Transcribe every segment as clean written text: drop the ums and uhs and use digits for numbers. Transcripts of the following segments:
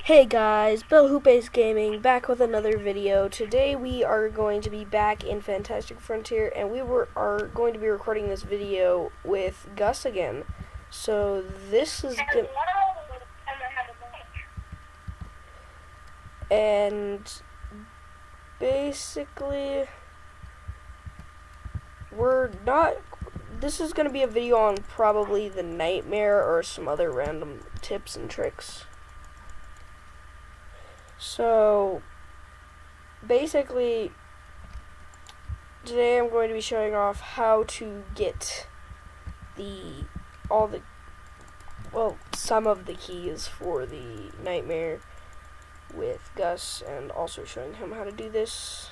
Hey guys, Bill Hoopace Gaming back with another video. Today we are going to be back in Fantastic Frontier, and are going to be recording this video with Gus again. So this is good, and basically we're not. This is going to be a video on probably the nightmare or some other random tips and tricks. So, basically, today I'm going to be showing off how to get some of the keys for the nightmare with Gus, and also showing him how to do this.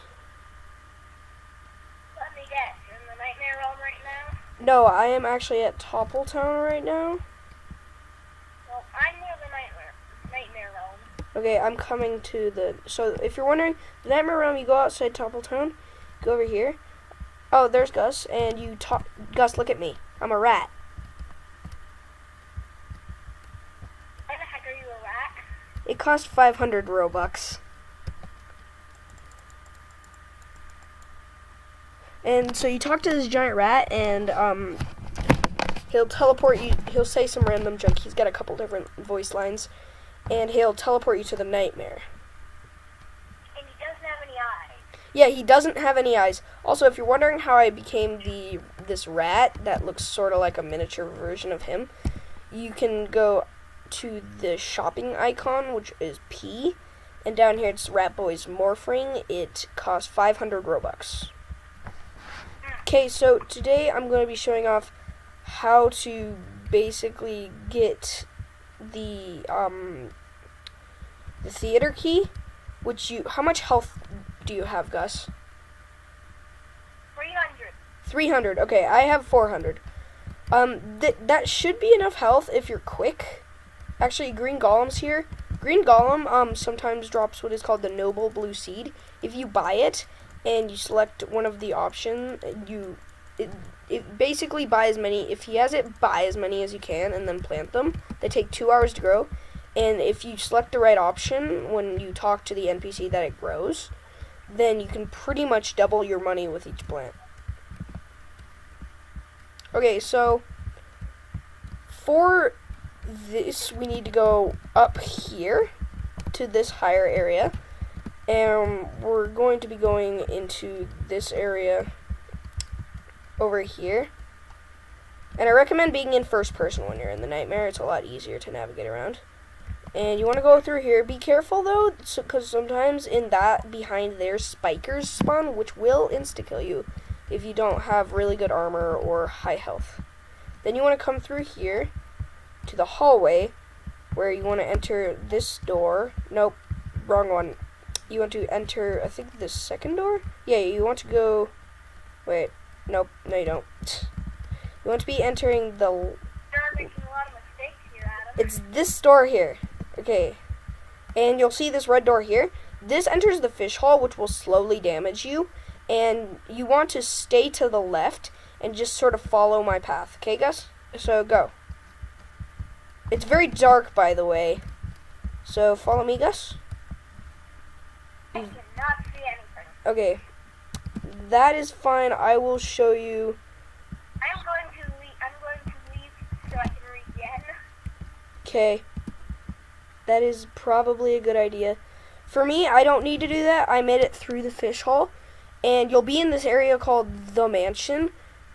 Let me guess, you're in the nightmare realm right now? No, I am actually at Toppletown right now. Well, I'm near the nightmare realm. Okay, I'm coming to so if you're wondering, the nightmare realm, you go outside Toppletown, go over here. Oh, there's Gus, and Gus, look at me. I'm a rat. Why the heck are you a rat? It cost 500 Robux. And so you talk to this giant rat, and he'll teleport you. He'll say some random junk. He's got a couple different voice lines, and he'll teleport you to the nightmare. And he doesn't have any eyes. Yeah, he doesn't have any eyes. Also, if you're wondering how I became this rat that looks sort of like a miniature version of him, you can go to the shopping icon, which is P, and down here it's Rat Boys Morphing. It costs 500 Robux. Okay, so today I'm going to be showing off how to basically get the theater key, how much health do you have, Gus? 300. 300. Okay, I have 400. That should be enough health if you're quick. Actually, Green Golem's here. Green Golem sometimes drops what is called the Noble Blue Seed. If you buy it and you select one of the options, it basically buy as many. If he has it, buy as many as you can and then plant them. They take 2 hours to grow. And if you select the right option when you talk to the NPC that it grows, then you can pretty much double your money with each plant. Okay, so for this, we need to go up here to this higher area, and we're going to be going into this area over here. And I recommend being in first person when you're in the nightmare. It's a lot easier to navigate around. And you want to go through here. Be careful though, because sometimes behind there, spikers spawn, which will insta-kill you if you don't have really good armor or high health. Then you want to come through here to the hallway, where you want to enter this door. Nope, wrong one. You want to enter, I think, the second door? Yeah, you want to go, wait, nope, no you don't. You want to be entering You're making a lot of mistakes here, Adam. It's this door here. Okay, and you'll see this red door here. This enters the fish hall, which will slowly damage you, and you want to stay to the left and just sort of follow my path. Okay, Gus? So go. It's very dark, by the way, so follow me, Gus. I cannot see anything. Okay, that is fine. I will show you. I'm going to leave so I can read again. Okay. That is probably a good idea. For me, I don't need to do that. I made it through the fish hall. And you'll be in this area called the mansion,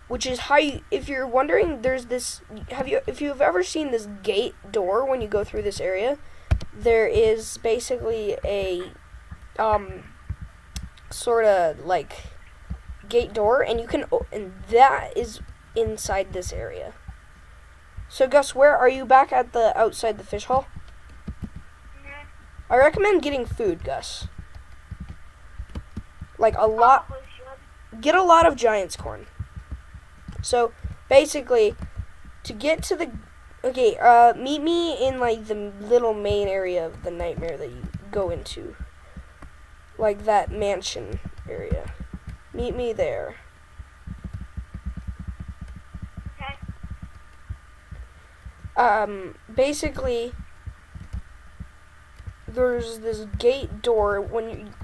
which is how you, if you're wondering, there's this, if you've ever seen this gate door when you go through this area, there is basically a, sort of like gate door, and and that is inside this area. So Gus, where are you back at outside the fish hall? I recommend getting food, Gus. Like get a lot of Giant's corn. So basically, to get to meet me in like the little main area of the nightmare that you go into, like that mansion area. Meet me there. Okay. Basically, there's this gate door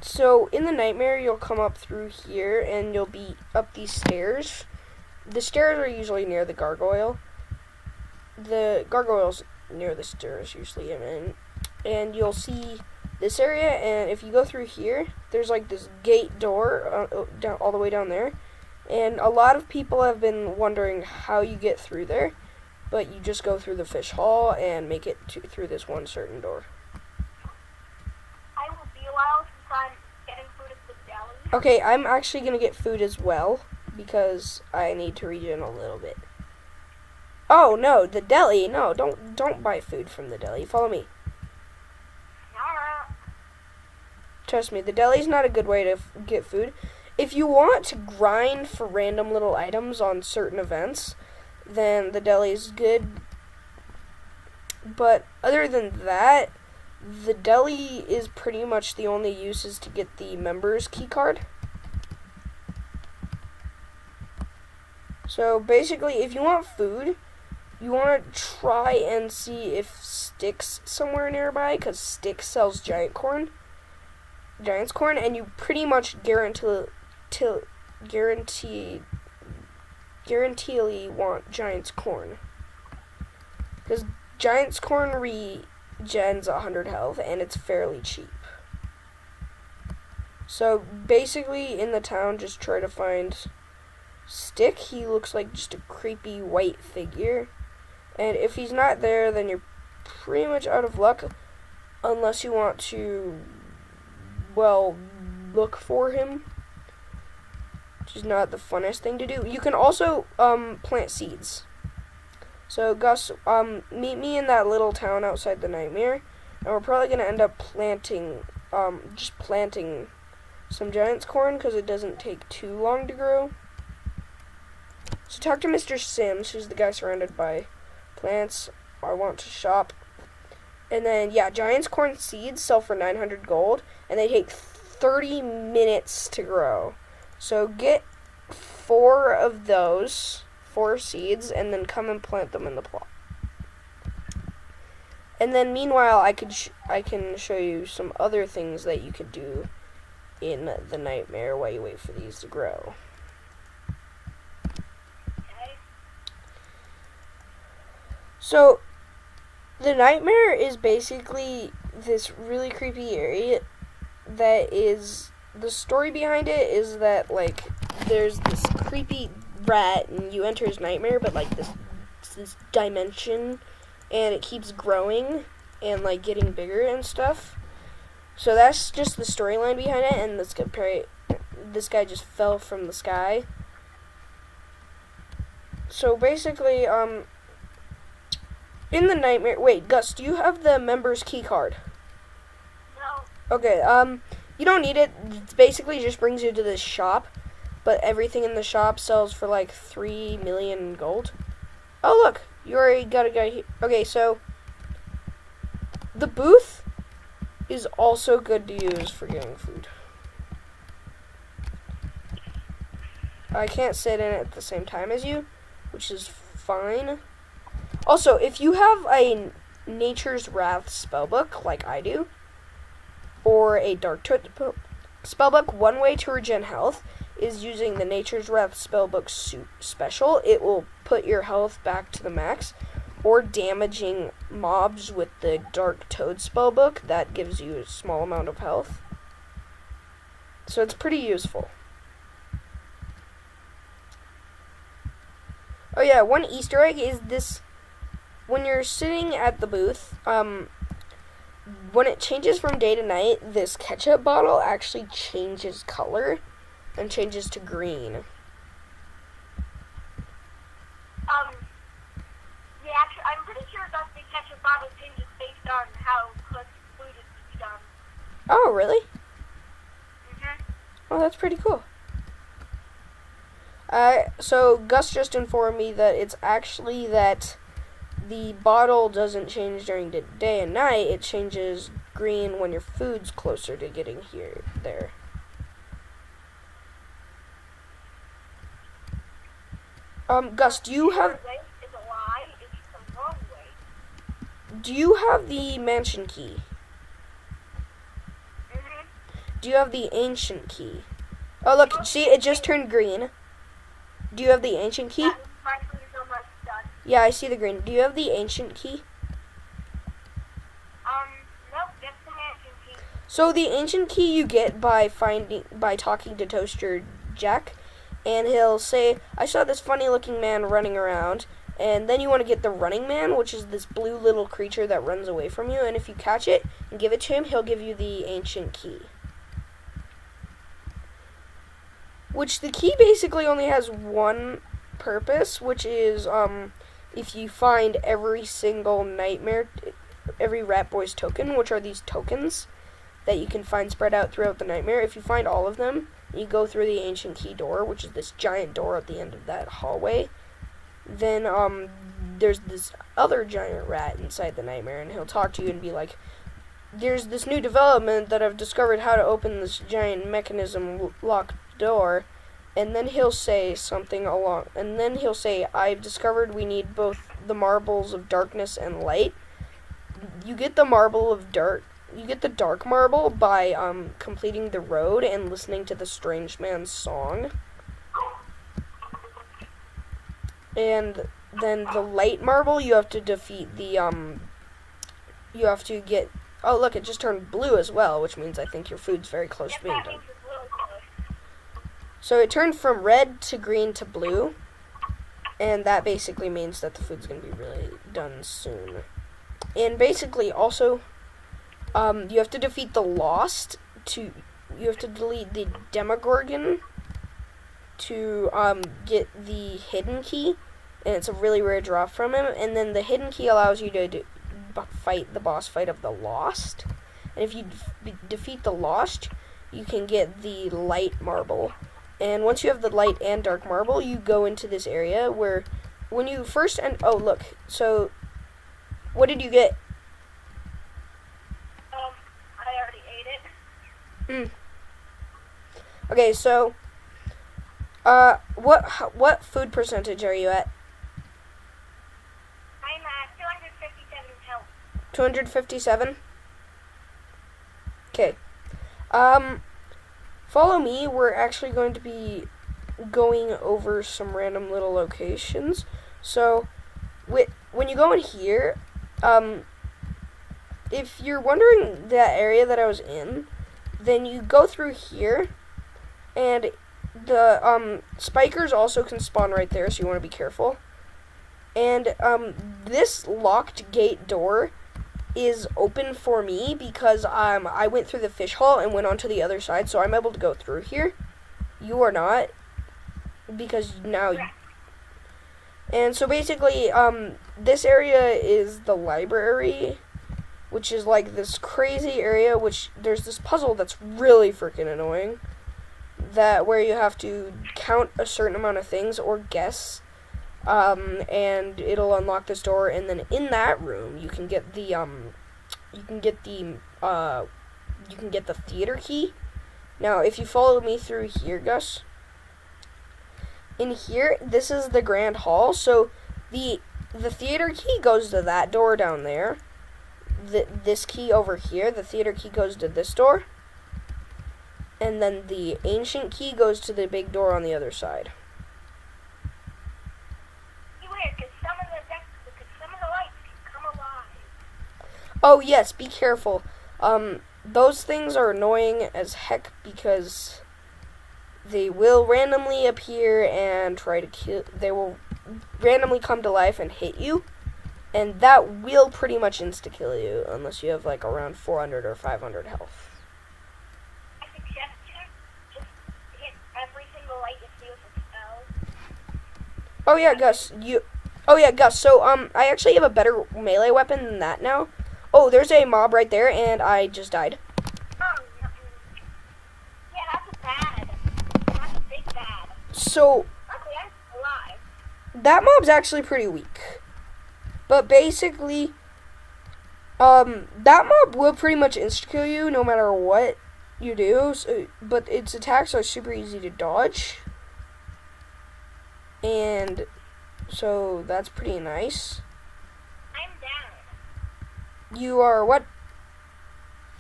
so in the nightmare you'll come up through here and you'll be up these stairs. The stairs are usually near the gargoyle. The gargoyle's near the stairs usually, and you'll see this area, and if you go through here, there's like this gate door down all the way down there, and a lot of people have been wondering how you get through there, but you just go through the fish hall and make it through this one certain door. I will be a while since I'm getting food at the deli. Okay, I'm actually gonna get food as well because I need to regen a little bit. Oh no, the deli! No, don't buy food from the deli. Follow me. Alright. Trust me, the deli's not a good way to get food. If you want to grind for random little items on certain events, then the deli's good. But other than that, the deli is pretty much the only use is to get the members key card. So basically, if you want food, you want to try and see if Sticks somewhere nearby, because Sticks sells Giant's corn, and you pretty much guaranteedly want Giant's corn, because Giant's corn regens 100 health, and it's fairly cheap. So basically, in the town, just try to find Stick. He looks like just a creepy white figure. And if he's not there, then you're pretty much out of luck. Unless you want to, well, look for him. Which is not the funnest thing to do. You can also plant seeds. So Gus, meet me in that little town outside the nightmare. And we're probably going to end up planting some Giant's corn because it doesn't take too long to grow. So talk to Mr. Sims, who's the guy surrounded by plants. I want to shop. And then, yeah, Giant's corn seeds sell for 900 gold, and they take 30 minutes to grow. So get 4 of those, 4 seeds, and then come and plant them in the plot. And then, meanwhile, I can show you some other things that you could do in the nightmare while you wait for these to grow. So, the nightmare is basically this really creepy area that is, the story behind it is that, like, there's this creepy rat and you enter his nightmare, but, like, this dimension, and it keeps growing and, like, getting bigger and stuff. So that's just the storyline behind it, and this guy just fell from the sky. So basically, in the nightmare... Wait, Gus, do you have the member's key card? No. Okay, you don't need it. It basically just brings you to this shop, but everything in the shop sells for like 3 million gold. Oh, look, you already got a guy here. Okay, so the booth is also good to use for getting food. I can't sit in it at the same time as you, which is fine. Also, if you have a Nature's Wrath spellbook, like I do, or a Dark Toad spellbook, one way to regen health is using the Nature's Wrath spellbook special. It will put your health back to the max, or damaging mobs with the Dark Toad spellbook. That gives you a small amount of health. So it's pretty useful. Oh yeah, one Easter egg is this. When you're sitting at the booth, when it changes from day to night, this ketchup bottle actually changes color and changes to green. Yeah, actually, I'm pretty sure that the ketchup bottle changes based on how quick food is to be done. Oh, really? Mm-hmm. Oh, that's pretty cool. So Gus just informed me that it's actually that the bottle doesn't change during the day and night. It changes green when your food's closer to getting there. Gus, do you have... Way is a lie. It's the wrong way. Do you have the mansion key? Do you have the ancient key? Oh, look, see, it just turned green. Do you have the ancient key? Yeah, my food is almost done. Yeah, I see the green. Do you have the ancient key? Nope, just the mansion key. So the ancient key you get by talking to Toaster Jack, and he'll say, "I saw this funny-looking man running around." And then you want to get the running man, which is this blue little creature that runs away from you. And if you catch it and give it to him, he'll give you the ancient key. Which the key basically only has one purpose, which is if you find every single nightmare, every Rat Boys token, which are these tokens that you can find spread out throughout the nightmare. If you find all of them, you go through the ancient key door, which is this giant door at the end of that hallway. Then there's this other giant rat inside the nightmare, and he'll talk to you and be like, "There's this new development that I've discovered how to open this giant mechanism locked door." And then he'll say something along, and then he'll say, "I've discovered we need both the marbles of darkness and light." You get the dark marble by completing the road and listening to the strange man's song. And then the light marble, you have to defeat the you have to get. Oh, look, it just turned blue as well, which means I think your food's very close to being That done. means it's really close. So it turned from red to green to blue, and that basically means that the food's going to be really done soon. And basically also, you have to defeat the Lost you have to delete the Demogorgon to get the hidden key, and it's a really rare drop from him. And then the hidden key allows you to fight the boss fight of the Lost. And if you defeat the Lost, you can get the light marble. And once you have the light and dark marble, you go into this area where when you first oh, look. So what did you get? I already ate it. Okay, so what food percentage are you at? I'm at 257 health. 257? Okay. Follow me. We're actually going to be going over some random little locations. So, when you go in here, if you're wondering that area that I was in, then you go through here, and the spikers also can spawn right there, so you want to be careful. And this locked gate door is open for me because I went through the fish hall and went onto the other side, so I'm able to go through here. You are not, because now. And so basically, this area is the library, which is like this crazy area. Which there's this puzzle that's really freaking annoying. Where you have to count a certain amount of things or guess. And it'll unlock this door, and then in that room you can get the theater key. Now, if you follow me through here, Gus, in here, this is the grand hall. So the theater key goes to that door down there. This key over here, the theater key, goes to this door, and then the ancient key goes to the big door on the other side. Oh, yes, be careful. Those things are annoying as heck because they will randomly appear and try to kill. They will randomly come to life and hit you, and that will pretty much insta-kill you unless you have like around 400 or 500 health. I suggest you just hit every single light you see with a spell. Oh yeah, Gus. So I actually have a better melee weapon than that now. Oh, there's a mob right there, and I just died. Oh, yeah, that's bad. That's a big bad. So Luckily, I'm alive. that mob's actually pretty weak. But basically, that mob will pretty much insta-kill you no matter what you do. So, but its attacks are super easy to dodge. And so that's pretty nice. I'm down. You are what?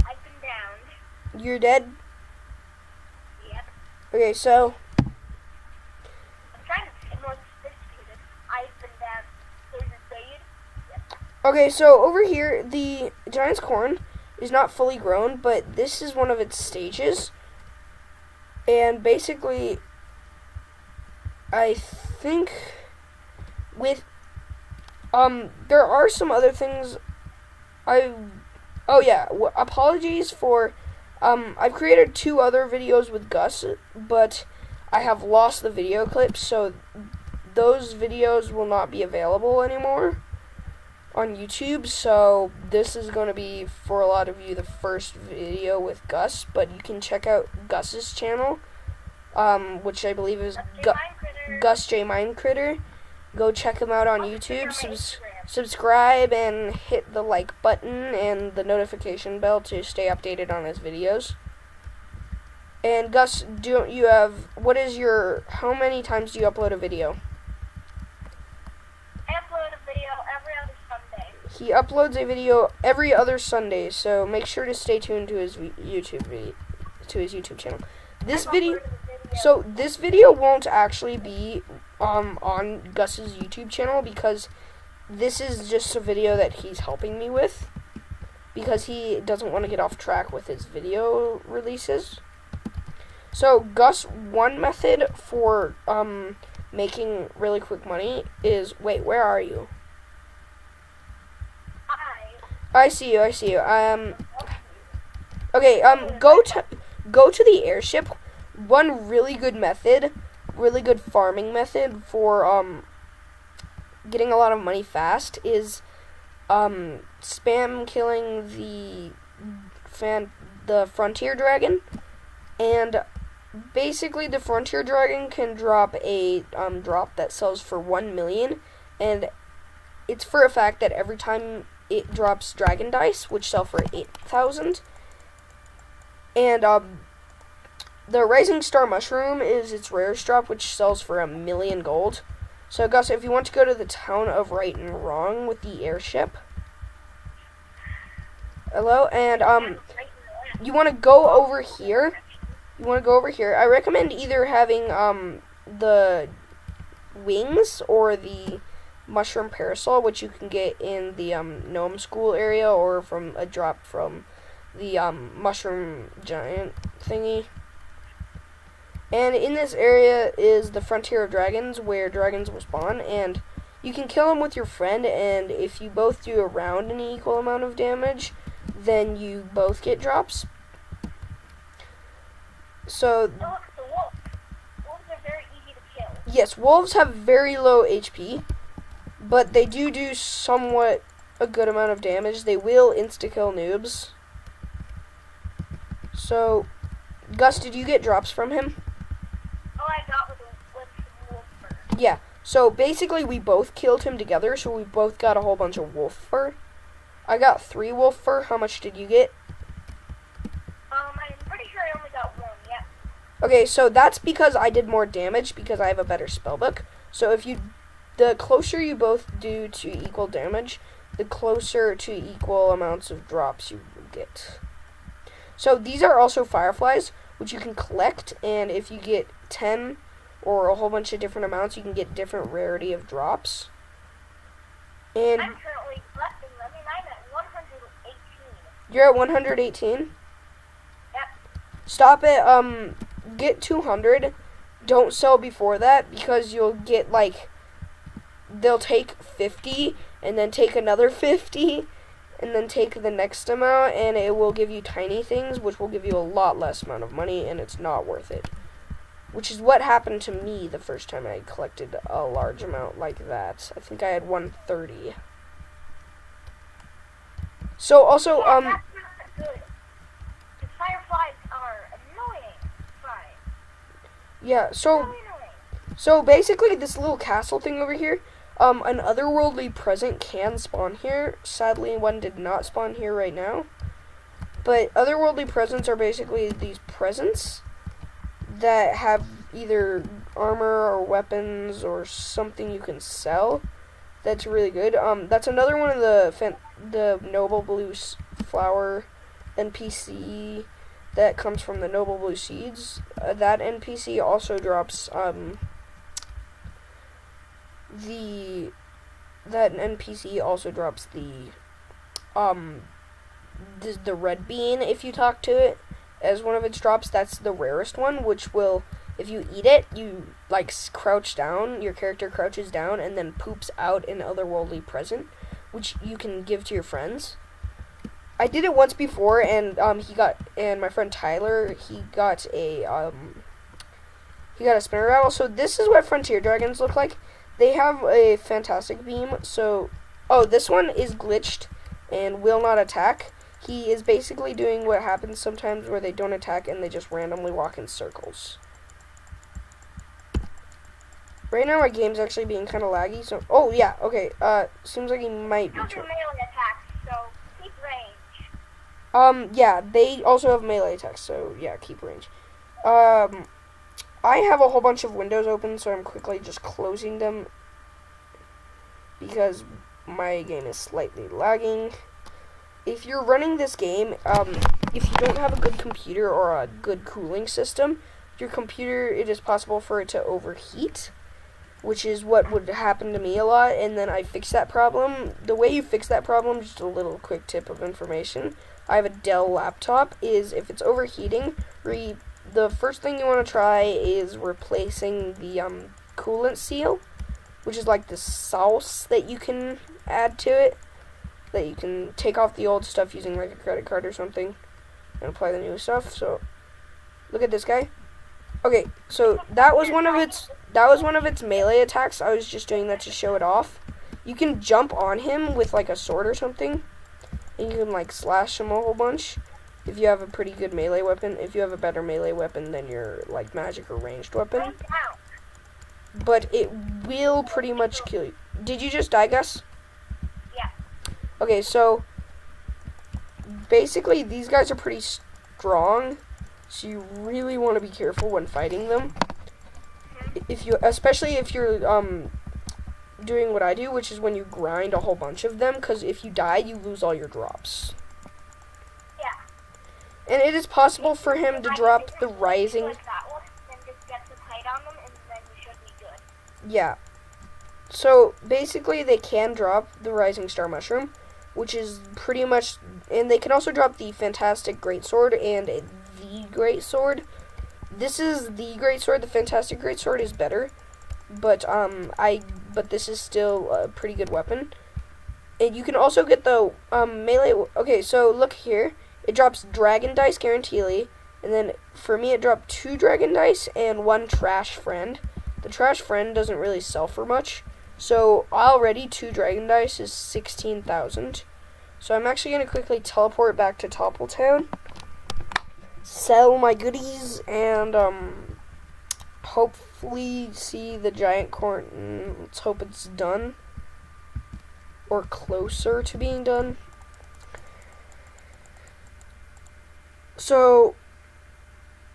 I've been downed. You're dead? Okay, so I'm trying to be more sophisticated. I've been down. There's a fade. over here, the giant's corn is not fully grown, but this is one of its stages. And basically, I think with there are some other things. Apologies for I've created 2 other videos with Gus, but I have lost the video clips, so those videos will not be available anymore on YouTube. So this is going to be, for a lot of you, the first video with Gus, but you can check out Gus's channel, which I believe is Gus J Mine Critter. Go check him out on YouTube. Subscribe and hit the like button and the notification bell to stay updated on his videos. And Gus, how many times do you upload a video? I upload a video every other Sunday. He uploads a video every other Sunday, so make sure to stay tuned to his YouTube channel. This video won't actually be on Gus's YouTube channel, because this is just a video that he's helping me with, because he doesn't want to get off track with his video releases. So Gus, one method for making really quick money is, wait, where are you? I see you. Okay, go to the airship. One really good farming method for getting a lot of money fast is spam killing the frontier dragon. And basically the frontier dragon can drop a drop that sells for 1 million, and it's for a fact that every time it drops dragon dice, which sell for 8,000. And the Rising Star Mushroom is its rarest drop, which sells for 1 million gold. So Gus, if you want to go to the town of Right and Wrong with the airship. Hello? And you want to go over here. I recommend either having the wings or the mushroom parasol, which you can get in the gnome school area, or from a drop from the mushroom giant thingy. And in this area is the Frontier of Dragons, where dragons will spawn, and you can kill them with your friend, and if you both do around an equal amount of damage, then you both get drops. So Wolves are very easy to kill. Yes, wolves have very low HP, but they do somewhat a good amount of damage. They will insta-kill noobs. So, Gus, did you get drops from him? Oh, I got with wolf fur. Yeah, so basically we both killed him together, so we both got a whole bunch of wolf fur. I got 3 wolf fur. How much did you get? I'm pretty sure I only got 1, yeah. Okay, so that's because I did more damage, because I have a better spellbook. So the closer you both do to equal damage, the closer to equal amounts of drops you get. So these are also fireflies, which you can collect, and if you get 10 or a whole bunch of different amounts, you can get different rarity of drops. And I'm currently collecting them, and I'm at 118. You're at 118? Yep. Stop at, get 200. Don't sell before that, because you'll get, they'll take 50, and then take another 50, and then take the next amount, and it will give you tiny things, which will give you a lot less amount of money, and it's not worth it. Which is what happened to me the first time I collected a large amount like that. I think I had 130. So also, Yeah, that's not good. The fireflies are annoying. Fine. Yeah, Really annoying. so basically this little castle thing over here, an otherworldly present can spawn here. Sadly, one did not spawn here right now. But otherworldly presents are basically these presents that have either armor or weapons or something you can sell. That's really good. That's another one of the Noble Blue Flower NPC that comes from the Noble Blue Seeds. That NPC also drops the red bean if you talk to it as one of its drops. That's the rarest one, which will, if you eat it, you like crouch down, your character crouches down and then poops out an otherworldly present, which you can give to your friends. I did it once before, and my friend Tyler, he got a spinner rattle. So this is what Frontier Dragons look like. They have a fantastic beam. So, this one is glitched and will not attack. He is basically doing what happens sometimes where they don't attack and they just randomly walk in circles. Right now my game's actually being kind of laggy, so... Oh, yeah, okay, seems like he might be... Don't do melee attacks, so keep range. Yeah, they also have melee attacks, so yeah, keep range. I have a whole bunch of windows open, so I'm quickly just closing them because my game is slightly lagging. If you're running this game, if you don't have a good computer or a good cooling system, your computer, it is possible for it to overheat, which is what would happen to me a lot, and then I fixed that problem. The way you fix that problem, just a little quick tip of information, I have a Dell laptop, is if it's overheating, the first thing you want to try is replacing the coolant seal, which is like the sauce that you can add to it, that you can take off the old stuff using like a credit card or something and apply the new stuff. So look at this guy. Okay, so that was one of its melee attacks. I was just doing that to show it off. You can jump on him with like a sword or something, and you can like slash him a whole bunch if you have a pretty good melee weapon. If you have a better melee weapon than your like magic or ranged weapon. But it will pretty much kill you. Did you just die, Gus? Yeah. Okay, so basically these guys are pretty strong, so you really want to be careful when fighting them. Especially if you're doing what I do, which is when you grind a whole bunch of them, because if you die, you lose all your drops. Yeah. And it is possible for him to drop the rising. Like that one, then just get some height on them, and then you should be good. Yeah. So basically, they can drop the Rising Star Mushroom, which is pretty much, and they can also drop the Fantastic Greatsword and the Greatsword. This is the Greatsword. The Fantastic Greatsword is better, but this is still a pretty good weapon. And you can also get the melee. Okay, so look here. It drops Dragon Dice guaranteely, and then for me it dropped 2 Dragon Dice and 1 Trash Friend. The Trash Friend doesn't really sell for much, so already 2 Dragon Dice is 16,000. So I'm actually going to quickly teleport back to Toppletown, sell my goodies, and hopefully see the giant corn. Let's hope it's done, or closer to being done. So,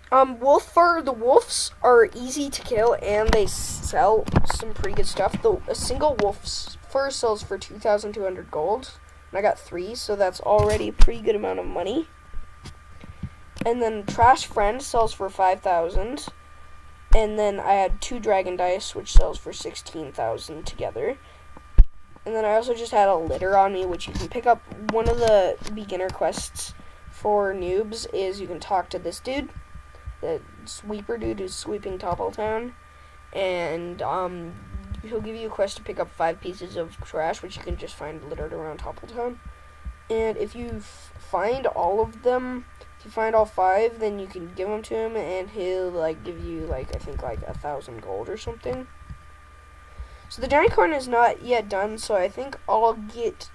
the wolves are easy to kill, and they sell some pretty good stuff. A single wolf's fur sells for 2,200 gold, and I got 3, so that's already a pretty good amount of money. And then Trash Friend sells for 5,000, and then I had 2 Dragon Dice, which sells for 16,000 together. And then I also just had a litter on me, which you can pick up. One of the beginner quests for noobs is you can talk to this dude, the sweeper dude who's sweeping Toppletown, and he'll give you a quest to pick up 5 pieces of trash, which you can just find littered around Toppletown. And if you find all of them, if you find all 5, then you can give them to him, and he'll like give you I think 1,000 gold or something. So the giant corn is not yet done, so I think I'll get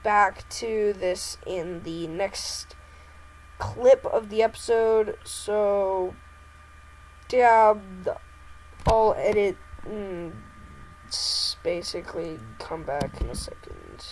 back to this in the next clip of the episode. So yeah, I'll edit and basically come back in a second.